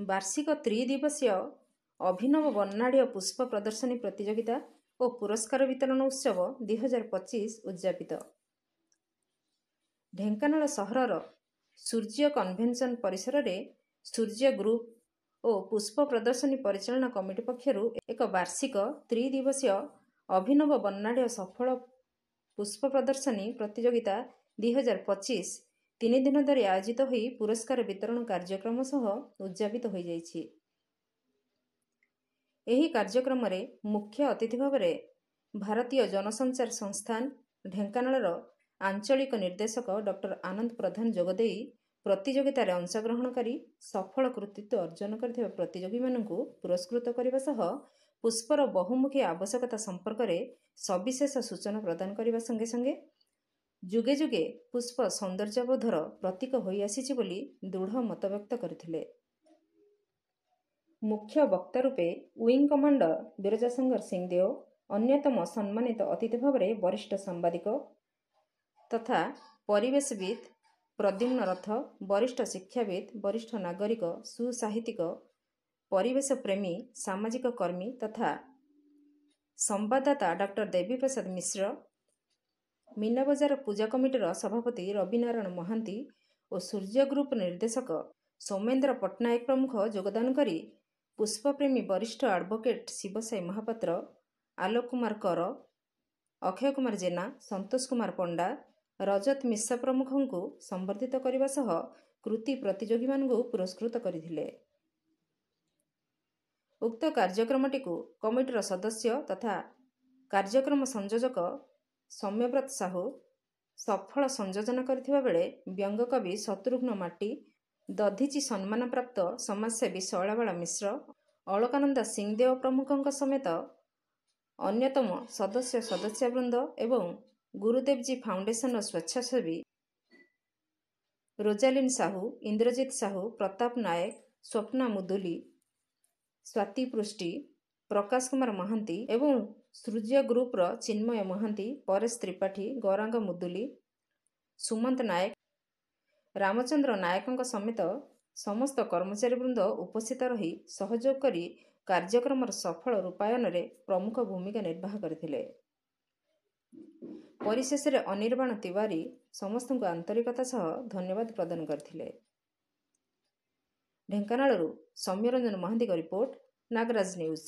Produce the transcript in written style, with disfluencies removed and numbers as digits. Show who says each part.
Speaker 1: वार्षिक त्रिदिवसीय अभिनव वर्णाढ़ पुष्प प्रदर्शनी प्रतियोगिता और पुरस्कार वितरण उत्सव 2025 उद्यापित। ढेंकानाल सहरर सूर्य कन्वेंशन परिसर रे सूर्य ग्रुप और पुष्प प्रदर्शनी परिचालना कमिटी पक्षर एक वार्षिक त्रिदिवसीय अभिनव वर्णाढ़ सफल पुष्प प्रदर्शनी प्रतियोगिता 2025 तीन दिन धरी आयोजित हो पुरस्कार वितरण कार्यक्रम सह उद्यापित हो जाइछि। एही कार्यक्रम रे मुख्य अतिथि भाव भारतीय जनसंचार संस्थान ढेंकानालर आंचलिक निर्देशक डॉक्टर आनंद प्रधान जोगदे प्रतियोगितार अंशग्रहणकारी सफल कृतित्व अर्जन कर प्रतियोगी मानू पुरस्कृत करने सह पुष्पर बहुमुखी आवश्यकता संपर्क में सविशेष सूचना प्रदान करने संगे संगे जुगे जुगे पुष्प सौंदर्यबोधर प्रतीक हो आसी बोली दृढ़ मतव्यक्त करथिले। मुख्य वक्ता रूपे विंग कमांडर बिरजाशंकर सिंहदेव अन्यतम सम्मानित अतिथि भाव वरिष्ठ सांबादिक तथा परिवेशविद प्रद्युम्न रथ वरिष्ठ शिक्षाविद वरिष्ठ नागरिक सुसाहित्यिक परिवेश प्रेमी सामाजिक कर्मी तथा संवाददाता डॉक्टर देवी प्रसाद मिश्र मीना बजार पूजा कमिटीर सभापति रविनारायण महांती और सूर्य ग्रुप निर्देशक सौमेन्द्र पट्टनायक प्रमुख योगदान करी पुष्पप्रेमी वरिष्ठ एडवोकेट शिवसाई महापात्र आलोक कुमार कर अक्षय कुमार जेना संतोष कुमार पंडा रजत मिश्रा प्रमुख को संबर्धित करने सह कृति प्रतियोगी मानू पुरस्कृत करथिले। उक्त कार्यक्रमटी कमिटीर सदस्य तथा कार्यक्रम संयोजक सौम्यव्रत साहू सफल संयोजन करथिबा बेले व्यंगकवि शत्रुघ्न माटी दधीची सम्मान प्राप्त समाजसेवी शैलबाला मिश्र अलकानंदा सिंहदेव प्रमुखों समेत अन्यतम सदस्य सदस्यवृंद एवं गुरुदेवजी फाउंडेशन स्वेच्छासेवी रोजालिन साहू इंद्रजीत साहू प्रताप नायक स्वप्ना मुदुली स्वाति पृष्टि प्रकाश कुमार महांती एवं सूर्य ग्रुप्र चिन्मय महांती परेश त्रिपाठी गौरांग मुदुली सुमंत नायक रामचंद्र नायकों समेत समस्त कर्मचारी वृंद उपस्थित रही सहयोग करी कार्यक्रम सफल रूपायन रे प्रमुख भूमिका निर्वाह करथिले। परिशेष रे अनिर्बाण तिवारी समस्त को आंतरिकता सह धन्यवाद प्रदान करथिले। ढेंकानालरू सौम्यरंजन महांती रिपोर्ट नागराज न्यूज।